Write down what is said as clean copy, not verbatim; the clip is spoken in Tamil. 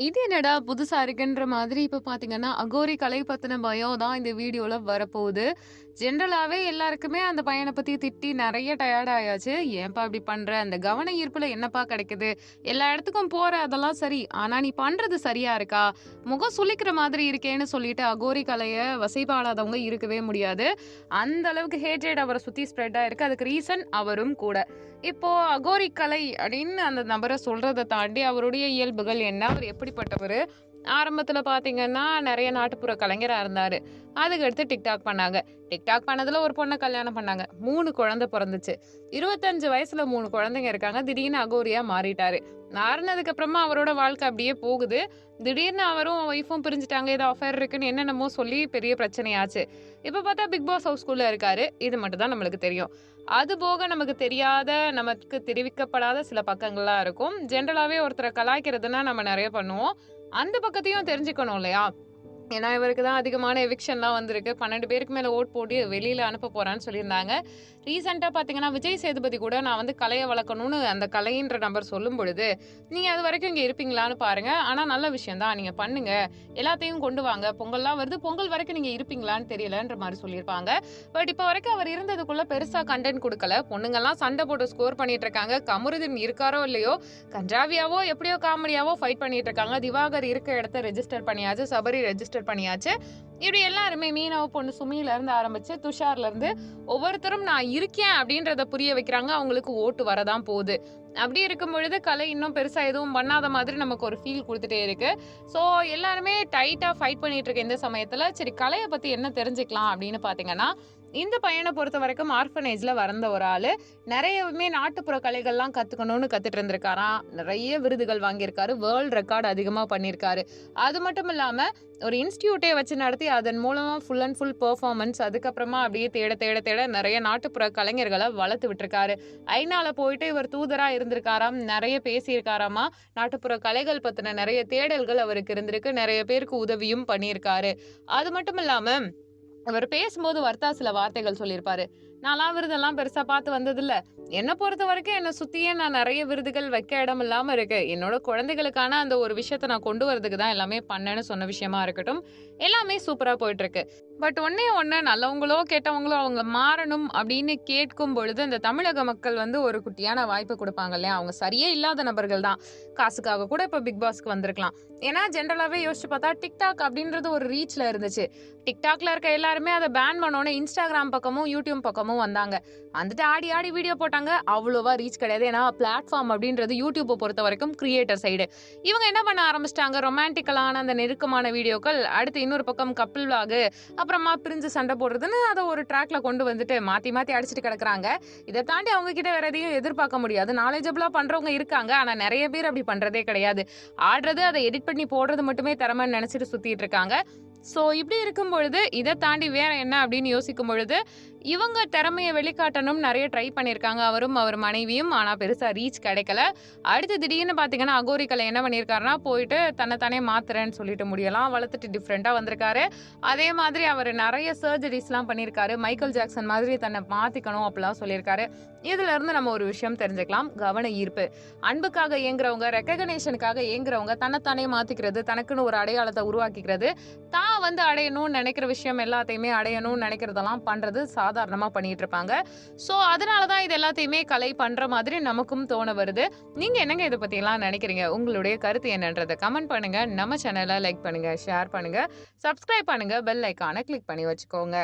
இது என்னடா புதுசா இருக்குன்ற மாதிரி இப்ப பாத்தீங்கன்னா, அகோரி கலை பத்தின பயம் தான் இந்த வீடியோல வரப்போகுது. ஜென்ரலாவே எல்லாருக்குமே அந்த பையன பத்தி திட்டி நெறைய டயர்ட் ஆயாச்சு. "ஏன்பா இப்படி பண்ற? அந்த கவன ஈர்ப்புல என்னப்பா கிடைக்குது? எல்லா இடத்துக்கும் போற அதெல்லாம் சரி. ஆனா நீ பண்றது சரியா இருக்கா? முகம் சுளிக்கிற மாதிரி இருக்கேன்னு" சொல்லிட்டு அகோரி கலைய வசைபாடாதவங்க இருக்கவே முடியாது. அந்த அளவுக்கு ஹேட்ரேட் அவர சுத்தி ஸ்ப்ரெட் ஆயிருக்கு. அதுக்கு ரீசன் அவரும் கூட. இப்போ அகோரி கலை அப்படின்னு அந்த நபர சொல்றத தாண்டி அவருடைய இயல்புகள் என்ன? அவர் எப்படிப்பட்டவரு? ஆரம்பத்துல பார்த்தீங்கன்னா, நெறைய நாட்டுப்புற கலைஞரா இருந்தாரு. அதுக்கடுத்து டிக்டாக் பண்ணாங்க. டிக்டாக் பண்ணதுல ஒரு பொண்ண கல்யாணம் பண்ணாங்க. 3 குழந்தை பொறந்துச்சு. 25 வயசுல 3 குழந்தைங்க இருக்காங்க. திடீர்னு அகோரியா மாறிட்டாரு. மாறுனதுக்கு அப்புறமா அவரோட வாழ்க்கை அப்படியே போகுது. திடீர்னு அவரும் ஒய்ஃபும் பிரிஞ்சுட்டாங்க. ஏதோ அஃபேர் இருக்குன்னு என்னென்னமோ சொல்லி பெரிய பிரச்சனையாச்சு. இப்ப பார்த்தா பிக் பாஸ் ஹவுஸ்குள்ள இருக்காரு. இது மட்டும் தான் நம்மளுக்கு தெரியும். அது போக நமக்கு தெரியாத, நமக்கு தெரிவிக்கப்படாத சில பக்கங்கள்லாம் இருக்கும். ஜென்ரலாவே ஒருத்தர கலாய்க்கிறதுன்னா நம்ம நெறைய பண்ணுவோம். அந்த பக்கத்தையும் தெரிஞ்சுக்கணும் இல்லையா? ஏன்னா, இவருக்கு தான் அதிகமான எவிக்ஷன்லாம் வந்திருக்கு. 12 பேருக்கு மேல ஓட் போட்டு வெளியில அனுப்ப போறான்னு சொல்லியிருந்தாங்க. ரீசென்ட்டா பார்த்தீங்கன்னா, விஜய் சேதுபதி கூட நான் வந்து கலைய வளர்க்கணும்னு அந்த கலைன்ற நபர் சொல்லும்பொழுது, "நீங்க அதுவரைக்கும் இங்க இருப்பீங்களான்னு பாருங்க. ஆனா நல்ல விஷயம் தான். நீங்க பண்ணுங்க. எல்லாத்தையும் கொண்டு வாங்க. பொங்கல்லாம் வருது. பொங்கல் வரைக்கும் நீங்க இருப்பீங்களான்னு தெரியலன்ற" மாரி சொல்லியிருப்பாங்க. பட் இப்ப வரைக்கும் அவர் இருந்ததுக்குள்ள பெருசா கன்டென்ட் குடுக்கல. பொண்ணுங்கலாம் சண்டை போட்டு ஸ்கோர் பண்ணிட்டு இருக்காங்க. கமருதீன் இருக்காரோ இல்லையோ, கண்றாவியாவோ எப்படியோ காமெடியாவோ ஃபைட் பண்ணிட்டு இருக்காங்க. திவாகர் இருக்க இடத்த ரெஜிஸ்டர் பண்ணியாச்சு. சபரி ரெஜிஸ்டர் பண்ணியாச்சு. இப்படி எல்லாருமே மீனவ பொண்ணு சுமியில இருந்து ஆரம்பிச்சு துஷார்ல இருந்து ஒவ்வொருத்தரும் நான் இருக்கேன் அப்படின்றத புரிய வைக்கிறாங்க. அவங்களுக்கு ஓட்டு வரதான் போகுது. அப்படி இருக்கும் பொழுது கலை இன்னும் பெருசா எதுவும் பண்ணாத மாதிரி நமக்கு ஒரு ஃபீல் குடுத்துட்டே இருக்கு. ஸோ எல்லாருமே டைட்டா ஃபைட் பண்ணிட்டு இருக்க இந்த சமயத்துல, சரி கலைய பத்தி என்ன தெரிஞ்சுக்கலாம் அப்படின்னு பார்த்தீங்கன்னா, இந்த பையன பொறுத்தவரைக்கும் ஆர்ஃபனேஜ்ல வளர்ந்த ஒரு ஆளு. நெறையவுமே நாட்டுப்புற கலைகள்லாம் கத்துக்கணும்னு கத்துட்டு இருந்திருக்காராம். நெறைய விருதுகள் வாங்கியிருக்காரு. வேர்ல்ட் ரெக்கார்ட் அதிகமா பண்ணியிருக்காரு. அது மட்டும் இல்லாம ஒரு இன்ஸ்டிடியூட்டே வச்சு நடத்தி அதன் மூலமா ஃபுல் அண்ட் ஃபுல் பெர்ஃபார்மன்ஸ் அதுக்கப்புறமா அப்படியே தேட தேட தேட நெறைய நாட்டுப்புற கலைஞர்கள வளர்த்து விட்டுருக்காரு. ஐநால போயிட்டு இவர் தூதரா இருந்திருக்காராம். நெறைய பேசியிருக்காராமா. நாட்டுப்புற கலைகள் பத்தின நெறைய தேடல்கள் அவருக்கு இருந்திருக்கு. நெறைய பேருக்கு உதவியும் பண்ணியிருக்காரு. அது மட்டும் இல்லாம அவர் பேசும்போது சில வார்த்தைகள் சொல்லியிருப்பாரு. "நான்லாம் விருதெல்லாம் பெருசா பார்த்து வந்ததில்ல. என்ன பொறுத்தவரைக்கும் என்ன சுத்தியே நான் நெறைய விருதுகள் வைக்க இடம் இல்லாம இருக்கு. என்னோட குழந்தைகளுக்கான அந்த ஒரு விஷயத்த நான் கொண்டு வரதுக்கு தான் எல்லாமே பண்ணேன்னு" சொன்ன விஷயமா இருக்கட்டும். எல்லாமே சூப்பரா போயிட்டுருக்கு. பட் ஒண்ணே ஒண்ணு நல்லவங்களோ, கெட்டவங்களோ அவங்க மாறணும் அப்படின்னு கேட்கும் பொழுது, இந்த தமிழக மக்கள் வந்து ஒரு குட்டியான வாய்ப்பு குடுப்பாங்க இல்லையா? அவங்க சரியே இல்லாத நபர்கள் தான். காசுக்காக கூட இப்ப பிக் பாஸ்க்கு வந்திருக்கலாம். ஏன்னா ஜென்ரலாவே யோசிச்சு பார்த்தா, டிக்டாக் அப்படின்றது ஒரு ரீச்ல இருந்துச்சு. டிக்டாக்ல இருக்க எல்லாருமே அத பேன் பண்ணோனே இன்ஸ்டாகிராம் பக்கமும், யூடியூப் பக்கமும் வந்தாங்க. வந்துட்டு ஆடி ஆடி வீடியோ போட்டாங்க. அவ்வளவா ரீச் கிடையாது. ஏன்னா பிளாட்ஃபார்ம் அப்படின்றது யூடியூப்ப பொறுத்தவரைக்கும் கிரியேட்டர் சைடு. இவங்க என்ன பண்ண ஆரம்பிச்சுட்டாங்க, ரொமான்டிக்கலான அந்த நெருக்கமான வீடியோக்கள், அடுத்து இன்னொரு பக்கம் கப்பிள் விளாக், அப்புறமா பிரிஞ்சு சண்டை போடுறதுன்னு அத ஒரு ட்ராக்ல கொண்டு வந்துட்டு மாத்தி மாத்தி அடிச்சுட்டு கிடக்குறாங்க. இத தாண்டி அவங்க கிட்ட வேற எதையும் எதிர்பார்க்க முடியாது. நாலேஜபிளா பண்றவங்க இருக்காங்க. ஆனா நெறைய பேர் அப்படி பண்றதே கிடையாது. ஆடுறது, அத எடிட் பண்ணி போடுறது மட்டுமே திறமைன்னு நெனைச்சிட்டு சுத்திட்டு இருக்காங்க. சோ இப்படி இருக்கும் பொழுது, இத தாண்டி வேற என்ன அப்படின்னு யோசிக்கும் பொழுது, இவங்க திறமைய வெளிக்காட்டணும்னு நெறைய ட்ரை பண்ணியிருக்காங்க. அவரும், அவர் மனைவியும். ஆனா பெருசா ரீச் கிடைக்கல. அடுத்து திடீர்னு பார்த்தீங்கன்னா, அகோரி கலை என்ன பண்ணியிருக்காருன்னா, போயிட்டு தன்ன தானே மாத்துறேன்னு சொல்லிட்டு முடியெல்லாம் வளர்த்துட்டு டிஃப்ரெண்ட்டா வந்திருக்காரு. அதே மாதிரி அவரு நெறைய சர்ஜரிஸ்லாம் பண்ணியிருக்காரு. மைக்கேல் ஜாக்சன் மாதிரி தன்னை மாத்திக்கணும் அப்படிலாம் சொல்லியிருக்காரு. இதுல இருந்து நம்ம ஒரு விஷயம் தெரிஞ்சுக்கலாம். கவன ஈர்ப்பு. அன்புக்காக ஏங்குறவங்க, ரெகக்னிஷனுக்காக ஏங்குறவங்க, தன்னைத்தானே மாத்திக்கிறது, தனக்குன்னு ஒரு அடையாளத்த உருவாக்கிக்கிறது, தான் வந்து அடையணும்னு நெனைக்கிற விஷயம் எல்லாத்தையுமே அடையணும்னு நெனைக்கிறதெல்லாம் பண்றது சாதாரணமா பண்ணிட்டு இருப்பாங்க. சோ, அதனால தான் இது எல்லாத்தையுமே கலை பண்ற மாதிரி நமக்கும் தோண வருது. நீங்க என்னங்க இத பத்திலாம் நெனைக்கிறீங்க? உங்களுடைய கருத்து என்னன்றத கமெண்ட் பண்ணுங்க. நம்ம சேனல லைக் பண்ணுங்க, ஷேர் பண்ணுங்க, சப்ஸ்கிரைப் பண்ணுங்க, பெல் ஐகான கிளிக் பண்ணி வச்சுக்கோங்க.